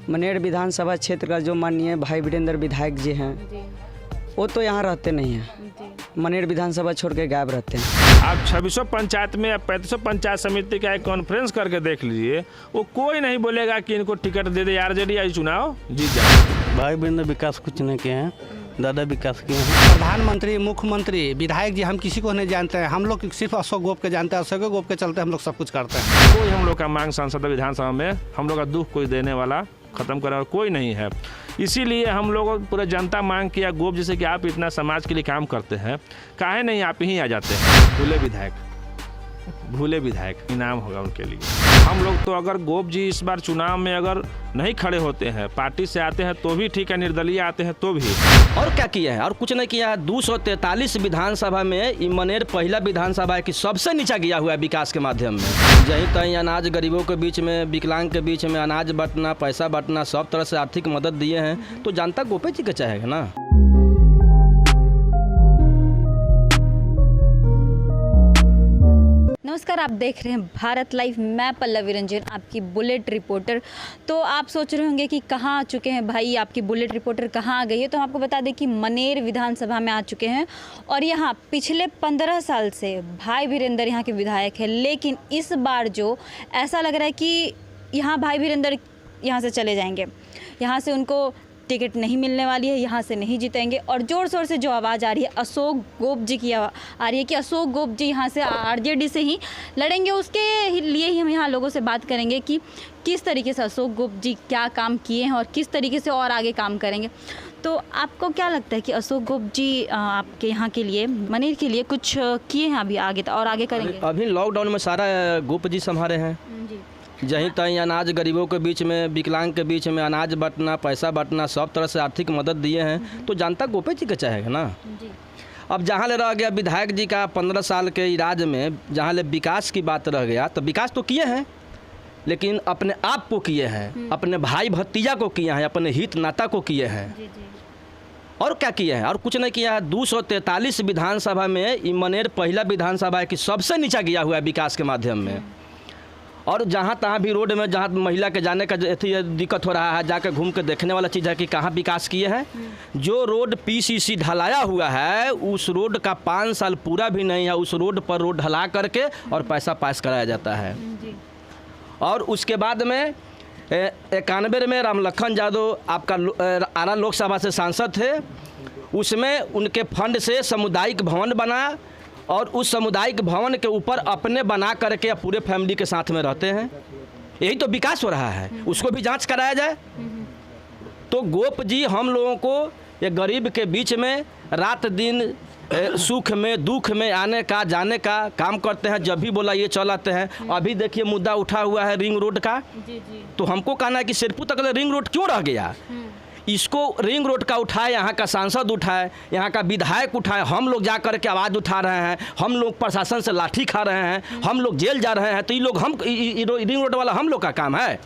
मनेर विधानसभा क्षेत्र का जो माननीय भाई वीरेंद्र विधायक जी हैं वो तो यहाँ रहते नहीं हैं, मनेर विधानसभा छोड़ के गायब रहते हैं। आप 2600 पंचायत में या 3500 पंचायत समिति का एक कॉन्फ्रेंस करके देख लीजिए, वो कोई नहीं बोलेगा कि इनको टिकट दे दे, आरजेडी आई चुनाव जीत जाए। भाई वीरेंद्र विकास कुछ नहीं किए हैं, दादा विकास किए हैं। प्रधानमंत्री, मुख्यमंत्री, विधायक जी हम किसी को नहीं जानते हैं, हम लोग सिर्फ अशोक गोप के जानते हैं, अशोक गोप के चलते हम लोग सब कुछ करते हैं। कोई हम लोग का मांग संसद विधानसभा में हम लोग का दुख कोई देने वाला खत्म करने वाला कोई नहीं है। इसीलिए हम लोग पूरे जनता मांग किया गोप जैसे कि आप इतना समाज के लिए काम करते हैं, काहे नहीं आप ही आ जाते हैं। भूले विधायक इनाम होगा उनके लिए। हम लोग तो अगर गोप जी इस बार चुनाव में अगर नहीं खड़े होते हैं, पार्टी से आते हैं तो भी ठीक है, निर्दलीय आते हैं तो भी। और क्या किया है? और कुछ नहीं किया है। 243 विधानसभा में मनेर पहला विधानसभा है कि सबसे नीचा गया हुआ है विकास के माध्यम में। जहीं तहीं अनाज गरीबों के बीच में, विकलांग के बीच में अनाज बंटना, पैसा बंटना, सब तरह से आर्थिक मदद दिए हैं, तो जनता गोपे जी के चाहेगा ना। नमस्कार, आप देख रहे हैं भारत लाइव। मैं पल्लवी रंजन, आपकी बुलेट रिपोर्टर। तो आप सोच रहे होंगे कि कहाँ आ चुके हैं भाई, आपकी बुलेट रिपोर्टर कहाँ आ गई है। तो हम आपको बता दें कि मनेर विधानसभा में आ चुके हैं और यहाँ पिछले 15 साल से भाई वीरेंद्र यहाँ के विधायक है। लेकिन इस बार जो ऐसा लग रहा है कि यहाँ भाई वीरेंद्र यहाँ से चले जाएंगे, यहाँ से उनको टिकट नहीं मिलने वाली है, यहाँ से नहीं जीतेंगे। और ज़ोर शोर से जो आवाज़ आ रही है अशोक गोप जी की आ रही है कि अशोक गोप जी यहाँ से आरजेडी से ही लड़ेंगे। उसके लिए ही हम यहाँ लोगों से बात करेंगे कि किस तरीके से अशोक गोप जी क्या काम किए हैं और किस तरीके से और आगे काम करेंगे। तो आपको क्या लगता है कि अशोक गोप जी आपके यहाँ के लिए, मनेर के लिए कुछ किए हैं अभी आगे और आगे करेंगे? अभी लॉकडाउन में सारा गोप जी संभाले हैं। जहीं तहीं अनाज गरीबों के बीच में, विकलांग के बीच में अनाज बंटना, पैसा बंटना, सब तरह से आर्थिक मदद दिए हैं, तो जनता गोपे जी के चाहेगा ना। अब जहाँ ले रह गया विधायक जी का 15 साल के राज में, जहाँ ले विकास की बात रह गया, तो विकास तो किए हैं लेकिन अपने आप को किए हैं, अपने भाई भतीजा को किए हैं, अपने हित नाता को किए हैं। और क्या किया है? और कुछ नहीं किया है। 243 विधानसभा में मनेर पहला विधानसभा है कि सबसे नीचा गया हुआ है विकास के माध्यम में। और जहाँ तहाँ भी रोड में जहाँ महिला के जाने का दिक्कत हो रहा है, जाकर घूम के देखने वाला चीज़ है कि कहाँ विकास किए हैं। जो रोड पीसीसी ढलाया हुआ है, उस रोड का 5 साल पूरा भी नहीं है, उस रोड पर रोड ढला करके और पैसा पास कराया जाता है। और उसके बाद में 91 में रामलखन यादव आपका आरा लोकसभा से सांसद थे, उसमें उनके फंड से सामुदायिक भवन बना और उस सामुदायिक भवन के ऊपर अपने बना करके पूरे फैमिली के साथ में रहते हैं। यही तो विकास हो रहा है, उसको भी जांच कराया जाए। तो गोप जी हम लोगों को ये गरीब के बीच में रात दिन सुख में दुख में आने का जाने का काम करते हैं। जब भी बोला ये चलाते हैं। अभी देखिए मुद्दा उठा हुआ है रिंग रोड का। तो हमको कहना है कि सिरपुर तक रिंग रोड क्यों रह गया? इसको रिंग रोड का उठाए, यहाँ का सांसद उठाए, यहाँ का विधायक उठाए, हम लोग जा कर के आवाज़ उठा रहे हैं, हम लोग प्रशासन से लाठी खा रहे हैं, हम लोग जेल जा रहे हैं। तो ये लोग रिंग रोड वाला हम लोग का काम है,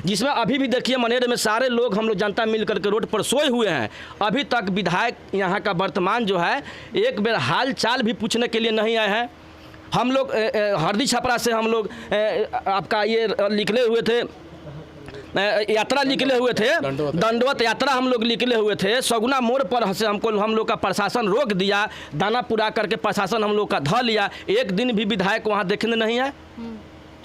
जिसमें अभी भी देखिए मनेर में सारे लोग हम लोग जनता मिल करके रोड पर सोए हुए हैं। अभी तक विधायक यहाँ का वर्तमान जो है एक बार हाल चाल भी पूछने के लिए नहीं आए हैं। हम लोग हरदी छपरा से हम लोग आपका ये निकले हुए थे, यात्रा निकले हुए थे, दंडवत यात्रा हम लोग निकले हुए थे। सगुना मोड़ पर से हम लोग का प्रशासन रोक दिया, दाना पूरा करके प्रशासन हम लोग का ध लिया। एक दिन भी विधायक वहाँ देखने नहीं आए,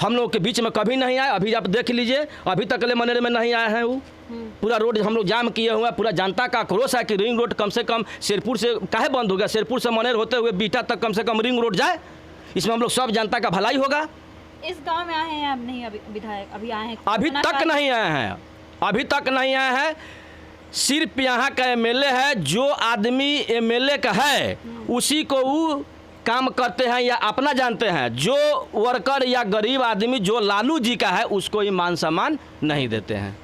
हम लोग के बीच में कभी नहीं आए। अभी आप देख लीजिए, अभी तक ले मनेर में नहीं आए हैं। वो पूरा रोड हम लोग जाम किए हुए हैं। पूरा जनता का आक्रोश है कि रिंग रोड कम से कम सिरपुर से काहे बंद हो गया? सिरपुर से मनेर होते हुए बीटा तक कम से कम रिंग रोड जाए, इसमें हम लोग सब जनता का भलाई होगा। इस गांव में आए हैं अब नहीं? अभी विधायक अभी आए हैं? अभी तक नहीं आए हैं, अभी तक नहीं आए हैं। सिर्फ यहाँ का एमएलए है, जो आदमी एमएलए का है उसी को वो काम करते हैं या अपना जानते हैं। जो वर्कर या गरीब आदमी जो लालू जी का है उसको ही मान सम्मान नहीं देते हैं।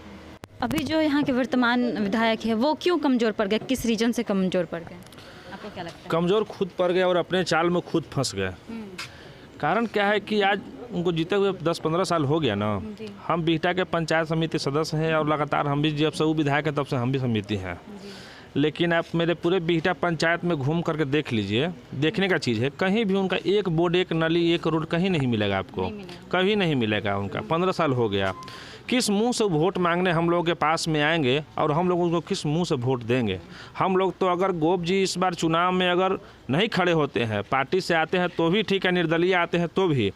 अभी जो यहाँ के वर्तमान विधायक है वो क्यों कमज़ोर पड़ गए? किस रीजन से कमज़ोर पड़ गए, आपको क्या लगता है? कमज़ोर खुद पड़ गए और अपने चाल में खुद फंस गए। कारण क्या है कि आज उनको जीते हुए 10-15 साल हो गया ना। हम बिहटा के पंचायत समिति सदस्य हैं और लगातार हम भी जब से वो विधायक है तब से हम भी समिति हैं। लेकिन आप मेरे पूरे बिहटा पंचायत में घूम करके देख लीजिए, देखने का चीज़ है, कहीं भी उनका एक बोर्ड, एक नली, एक रोड कहीं नहीं मिलेगा आपको, कभी नहीं मिलेगा उनका। 15 साल हो गया। किस मुंह से वोट मांगने हम लोगों के पास में आएंगे और हम लोग उनको किस मुंह से वोट देंगे। हम लोग तो अगर गोप जी इस बार चुनाव में अगर नहीं खड़े होते हैं, पार्टी से आते हैं तो भी ठीक है, निर्दलीय आते हैं तो भी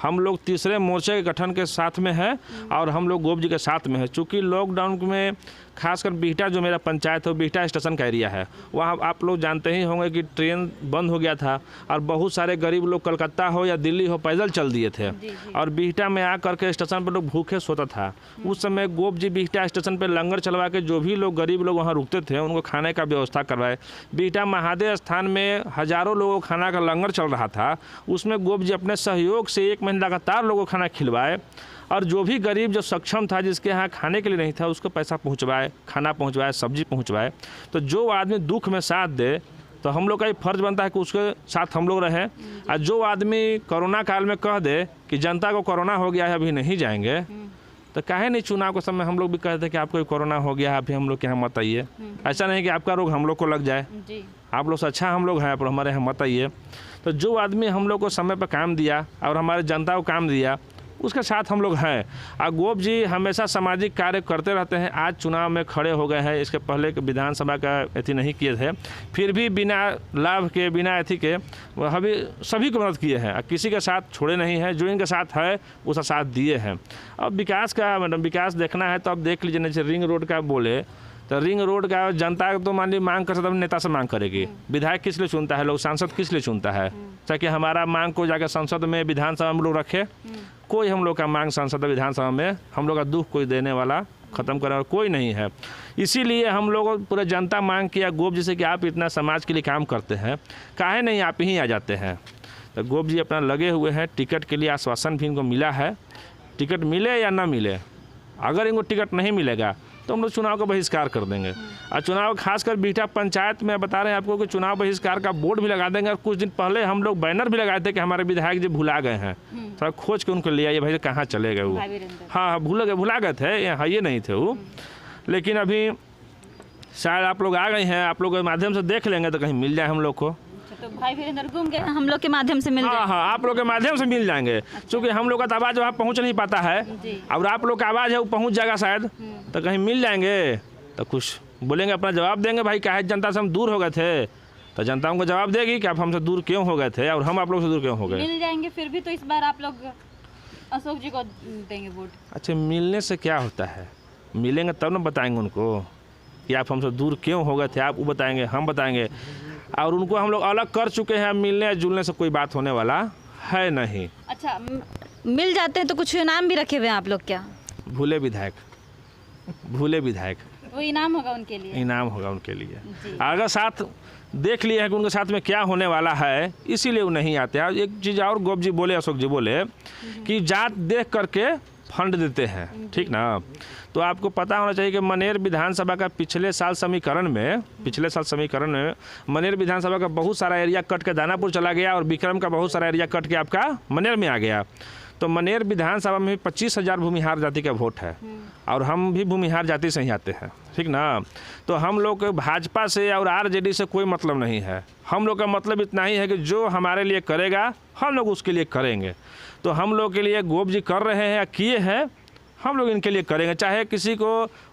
हम लोग तीसरे मोर्चे के गठन के साथ में है और हम लोग गोप जी के साथ में है। चूँकि लॉकडाउन में खासकर बिहटा जो मेरा पंचायत है, बिहटा स्टेशन का एरिया है, वहाँ आप लोग जानते ही होंगे कि ट्रेन बंद हो गया था और बहुत सारे गरीब लोग कलकत्ता हो या दिल्ली हो पैदल चल दिए थे और बिहटा में आकर के स्टेशन पर लोग भूखे सोता था। उस समय गोप जी बिहटा स्टेशन पर लंगर चलवा के जो भी लोग गरीब लोग वहाँ रुकते थे उनको खाने का व्यवस्था करवाए। बिहटा महादेव स्थान में हज़ारों लोगों को खाना का लंगर चल रहा था, उसमें गोप जी अपने सहयोग से 1 महीने लगातार लोगों को खाना खिलवाए और जो भी गरीब जो सक्षम था, जिसके यहाँ खाने के लिए नहीं था, उसको पैसा पहुँचवाए, खाना पहुँचवाए, सब्जी पहुँचवाए। तो जो आदमी दुख में साथ दे तो हम लोग का ये फर्ज बनता है कि उसके साथ हम लोग रहें। और जो आदमी कोरोना काल में कह दे कि जनता को कोरोना हो गया है अभी नहीं जाएंगे, तो काहे नहीं चुनाव के समय हम लोग भी कहते हैं कि आपको कोरोना हो गया है अभी हम लोग के यहाँ मत आइए। ऐसा नहीं कि आपका रोग हम लोग को लग जाए, आप लोग से अच्छा हम लोग हैं पर हमारे यहाँ मत आइए। तो जो आदमी हम लोग को समय पर काम दिया और हमारे जनता को काम दिया, उसके साथ हम लोग हैं। और गोप जी हमेशा सामाजिक कार्य करते रहते हैं। आज चुनाव में खड़े हो गए हैं, इसके पहले विधानसभा का अथी नहीं किए थे, फिर भी बिना लाभ के बिना अथी के वह भी सभी को मदद किए हैं, किसी के साथ छोड़े नहीं हैं। जो इनके साथ है उसका साथ दिए हैं। अब विकास का मतलब विकास देखना है तो अब देख लीजिए, जैसे रिंग रोड का बोले तो रिंग रोड का जनता तो मान ली मांग कर सकता है, नेता से मांग करेगी। विधायक किस लिए चुनता है लोग, सांसद किस लिए चुनता है, ताकि हमारा मांग को जाकर संसद में विधानसभा में लोग रखे। कोई हम लोग का मांग संसद विधानसभा में हम लोग का दुख कोई देने वाला ख़त्म करने वाला कोई नहीं है। इसीलिए हम लोग पूरे जनता मांग किया गोप जी से कि आप इतना समाज के लिए काम करते हैं, काहे नहीं आप ही आ जाते हैं। तो गोप जी अपना लगे हुए हैं। टिकट के लिए आश्वासन भी इनको मिला है, टिकट मिले या ना मिले, अगर इनको टिकट नहीं मिलेगा तो हम लोग चुनाव का बहिष्कार कर देंगे। और चुनाव खासकर बिहटा पंचायत में बता रहे हैं आपको कि चुनाव बहिष्कार का बोर्ड भी लगा देंगे। और कुछ दिन पहले हम लोग बैनर भी लगाए थे कि हमारे विधायक जी भुला गए हैं, थोड़ा खोज के उनको ले आइए भाई कहाँ चले गए वो। हाँ भुला गए थे, यहाँ ये नहीं थे वो, लेकिन अभी शायद आप लोग आ गए हैं, आप लोग के माध्यम से देख लेंगे तो कहीं मिल जाए हम लोग को। तो भाई वीरेंद्र घूम के हम लोग के माध्यम से मिल जाए। हाँ, आप लोग के माध्यम से मिल जाएंगे। क्योंकि हम लोग का आवाज़ वहाँ पहुँच नहीं पाता है और आप लोग का आवाज़ है वो पहुँच जाएगा शायद, तो कहीं मिल जाएंगे तो कुछ बोलेंगे, अपना जवाब देंगे। भाई काहे जनता से हम दूर हो गए थे, तो जनता हमको जवाब देगी कि आप हमसे दूर क्यों हो गए थे और हम आप लोग से दूर क्यों हो गए। मिल जाएंगे फिर भी, तो इस बार आप लोग अशोक जी को देंगे वोट। अच्छा, मिलने से क्या होता है, मिलेंगे तब ना बताएंगे उनको कि आप हमसे दूर क्यों हो गए थे। आप वो बताएंगे, हम बताएंगे, और उनको हम लोग अलग कर चुके हैं। मिलने जुलने से कोई बात होने वाला है नहीं। अच्छा, मिल जाते हैं तो कुछ इनाम भी रखे हुए हैं आप लोग क्या? भूले विधायक वो इनाम होगा उनके लिए, इनाम होगा उनके लिए। अगर साथ देख लिया है कि उनके साथ में क्या होने वाला है, इसीलिए वो नहीं आते हैं। एक चीज़ और गोप जी बोले, अशोक जी बोले कि जात देख करके फंड देते हैं, ठीक ना। तो आपको पता होना चाहिए कि मनेर विधानसभा का पिछले साल समीकरण में मनेर विधानसभा का बहुत सारा एरिया कट के दानापुर चला गया और विक्रम का बहुत सारा एरिया कट के आपका मनेर में आ गया। तो मनेर विधानसभा में 25,000 भूमिहार जाति का वोट है और हम भी भूमिहार जाति से ही आते हैं, ठीक ना। तो हम लोग भाजपा से और आरजेडी से कोई मतलब नहीं है। हम लोग का मतलब इतना ही है कि जो हमारे लिए करेगा हम लोग उसके लिए करेंगे। तो हम लोग के लिए गोप जी कर रहे हैं या किए हैं, हम लोग इनके लिए करेंगे। चाहे किसी को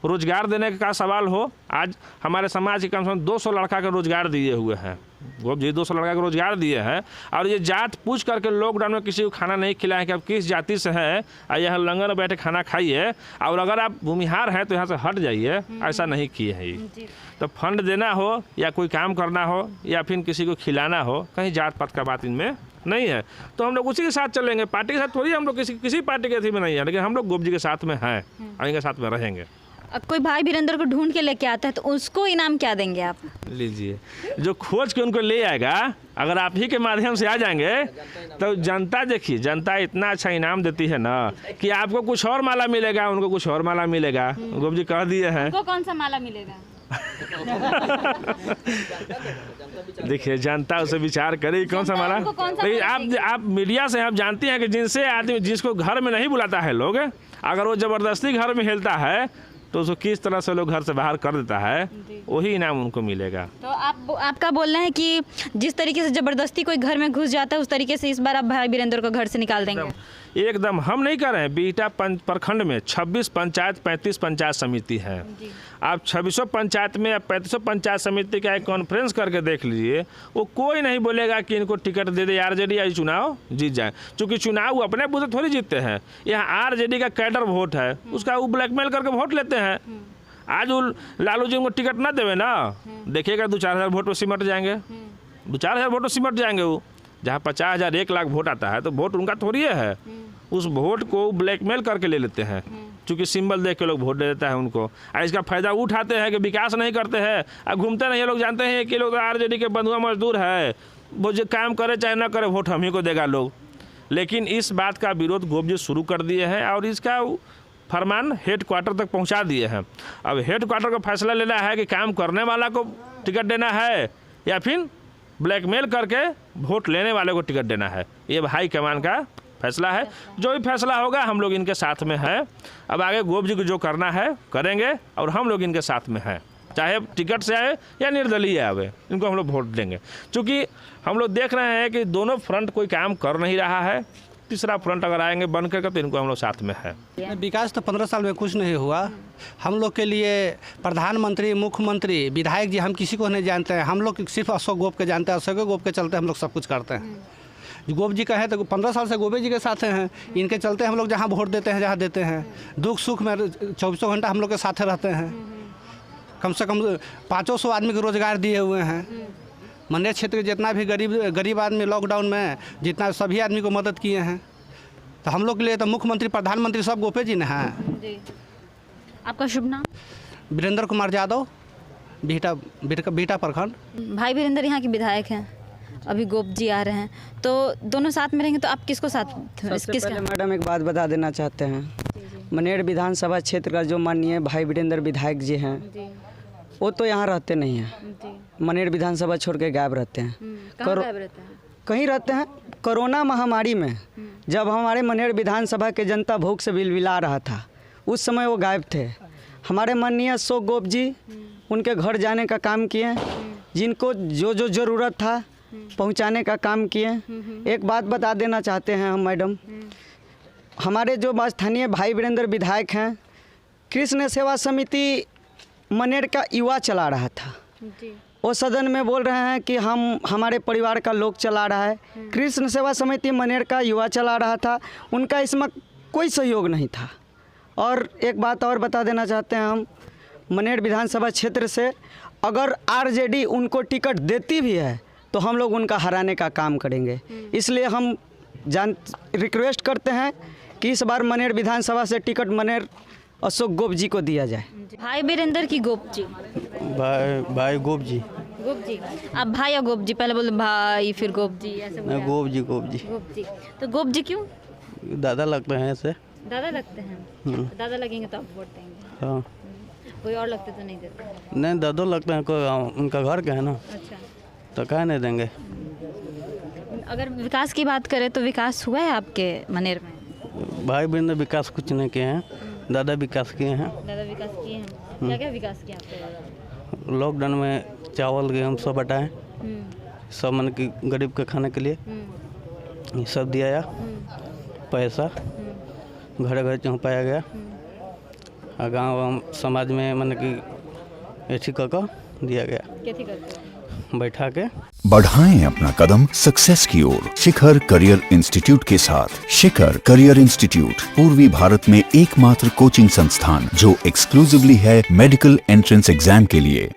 रोजगार देने का सवाल हो, आज हमारे समाज के कम से कम 200 लड़का के रोजगार दिए हुए हैं गोप जी, 200 लड़का को रोजगार दिए हैं। और ये जात पूछ करके लॉकडाउन में किसी को खाना नहीं खिलाया कि आप किस जाति से हैं और यहाँ लंगर में बैठे खाना खाइए, और अगर आप भूमिहार हैं तो यहाँ से हट जाइए, ऐसा नहीं किए हैं ये। तो फंड देना हो या कोई काम करना हो या फिर किसी को खिलाना हो, कहीं जात पात का बात इनमें नहीं है। तो हम लोग उसी के साथ चलेंगे, पार्टी के साथ थोड़ी हम लोग किसी पार्टी के थी में नहीं है, लेकिन हम लोग गोप जी के साथ में हैं और इनके साथ में रहेंगे। अब कोई भाई वीरेंद्र को ढूंढ के लेके आता है तो उसको इनाम क्या देंगे आप? लीजिए, जो खोज के उनको ले आएगा, अगर आप ही के माध्यम से आ जाएंगे तो जनता, देखिए जनता इतना अच्छा इनाम देती है ना कि आपको कुछ और माला मिलेगा, उनको कुछ और माला मिलेगा। गोप जी कह दिए हैं। उनको कौन सा माला मिलेगा? देखिए जनता उसे विचार करे कौन सा माला। लेकिन आप मीडिया से आप जानती हैं कि जिनसे आदमी जिसको घर में नहीं बुलाता है लोग, अगर वो ज़बरदस्ती घर में हिलता है तो उसको किस तरह से लोग घर से बाहर कर देता है, वही इनाम उनको मिलेगा। तो आपका बोलना है कि जिस तरीके से ज़बरदस्ती कोई घर में घुस जाता है उस तरीके से इस बार आप भाई वीरेंद्र को घर से निकाल देंगे? एकदम हम नहीं कर रहे हैं। बिहटा प्रखंड में 26 पंचायत 35 पंचायत समिति है। आप 2600 पंचायत में या 3500 पंचायत समिति का एक कॉन्फ्रेंस करके देख लीजिए, वो कोई नहीं बोलेगा कि इनको टिकट दे दे, आरजेडी आज चुनाव जीत जाए। क्योंकि चुनाव अपने बूथ थोड़ी जीतते हैं, यहाँ आरजेडी का कैडर वोट है, उसका वो ब्लैकमेल करके वोट लेते हैं। आज वो लालू जी उनको टिकट ना देवे ना, देखिएगा 2-4 हज़ार वोट पर सिमट जाएंगे, 2-4 हज़ार वोट पर सिमट जाएंगे। वो जहाँ 50,000 1 लाख वोट आता है तो वोट उनका थोड़ी है, उस वोट को ब्लैकमेल करके ले लेते हैं। क्योंकि सिंबल देख के लोग वोट दे देता है उनको, और इसका फ़ायदा उठाते हैं कि विकास नहीं करते हैं और घूमते नहीं। ये लोग जानते हैं कि लोग तो आरजेडी के बंधुआ मजदूर है, वो जो काम करे चाहे ना करे वोट हम ही को देगा लोग। लेकिन इस बात का विरोध गोप जी शुरू कर दिए हैं और इसका फरमान हेड क्वार्टर तक पहुंचा दिए हैं। अब हेड क्वार्टर का फैसला लेना है कि काम करने वाला को टिकट देना है या फिर ब्लैकमेल करके वोट लेने वाले को टिकट देना है। ये हाई कमान का फैसला है। जो भी फैसला होगा हम लोग इनके साथ में हैं। अब आगे गोप जी को जो करना है करेंगे और हम लोग इनके साथ में हैं, चाहे टिकट से आए या निर्दलीय आवे, इनको हम लोग वोट देंगे। क्योंकि हम लोग देख रहे हैं कि दोनों फ्रंट कोई काम कर नहीं रहा है, तीसरा फ्रंट अगर आएंगे बन करके तो इनको हम लोग साथ में है। विकास तो 15 साल में कुछ नहीं हुआ। हम लोग के लिए प्रधानमंत्री, मुख्यमंत्री, विधायक जी हम किसी को नहीं जानते हैं। हम लोग सिर्फ अशोक गोप के जानते हैं। अशोक गोप के चलते हम लोग सब कुछ करते हैं। गोप जी का है तो 15 साल से गोपे जी के साथ हैं। इनके चलते हम लोग जहाँ वोट देते हैं, जहाँ देते हैं, दुख सुख में 24 घंटा हम लोग के साथ रहते हैं। कम से कम 500 आदमी को रोजगार दिए हुए हैं। मनेर क्षेत्र के जितना भी गरीब आदमी लॉकडाउन में जितना सभी आदमी को मदद किए हैं। तो हम लोग के लिए तो मुख्यमंत्री, प्रधानमंत्री सब गोपे जी ने हैं। जी। आपका शुभ नाम? वीरेंद्र कुमार यादव, बिहटा प्रखंड। भाई वीरेंद्र यहाँ के विधायक हैं, अभी गोप जी आ रहे हैं, तो दोनों साथ में रहेंगे तो आप किसको साथ? सबसे पहले मैडम एक बात बता देना चाहते हैं, मनेर विधानसभा क्षेत्र का जो माननीय भाई वीरेंद्र विधायक जी हैं, वो तो यहाँ रहते नहीं हैं। मनेर विधानसभा छोड़ के गायब रहते हैं। कहाँ गायब रहते हैं? कहीं रहते हैं। कोरोना महामारी में जब हमारे मनेर विधानसभा के जनता भूख से बिलबिला रहा था, उस समय वो गायब थे। हमारे माननीय अशोक गोप जी उनके घर जाने का काम किए, जिनको जो जो ज़रूरत था पहुंचाने का काम किए। एक बात बता देना चाहते हैं हम मैडम, हमारे जो स्थानीय भाई वीरेंद्र विधायक हैं, कृष्ण सेवा समिति मनेर का युवा चला रहा था। वो सदन में बोल रहे हैं कि हमारे परिवार का लोग चला रहा है। कृष्ण सेवा समिति मनेर का युवा चला रहा था, उनका इसमें कोई सहयोग नहीं था। और एक बात और बता देना चाहते हैं हम, मनेर विधानसभा क्षेत्र से अगर आरजेडी उनको टिकट देती भी है तो हम लोग उनका हराने का काम करेंगे। इसलिए हम रिक्वेस्ट करते हैं कि इस बार मनेर विधानसभा से टिकट मनेर अशोक गोप जी को दिया जाए। भाई वीरेंद्र की गोप जी? भाई गोप जी। गोप जी। आप भाई या गोप जी? पहले बोले भाई फिर गोप जी, ऐसे बोले? गोप जी। गोप जी। तो गोप जी क्यों? दादा लगते हैं ऐसे। दादा लगते हैं? दादा लगेंगे तो आप वोट देंगे? हाँ। कोई और लगते तो नहीं देते? नहीं, दादा लगते हैं, उनका घर क्या है ना। अच्छा, तो क्या नहीं देंगे। अगर विकास की बात करें तो विकास हुआ है आपके मनेर में? भाई वीरेंद्र विकास कुछ नहीं किए हैं, दादा विकास किए हैं। दादा विकास किए हैं? क्या क्या विकास किया आपके? लॉकडाउन में चावल गेहूँ सब बटाएँ, सब मन की गरीब के खाने के लिए ये सब दिया गया। पैसा घर घर पहुँचाया गया और गाँव समाज में मन की ऐसी कर दिया गया, बैठा के। बढ़ाएं अपना कदम सक्सेस की ओर शिखर करियर इंस्टीट्यूट के साथ। शिखर करियर इंस्टीट्यूट पूर्वी भारत में एकमात्र कोचिंग संस्थान जो एक्सक्लूसिवली है मेडिकल एंट्रेंस एग्जाम के लिए।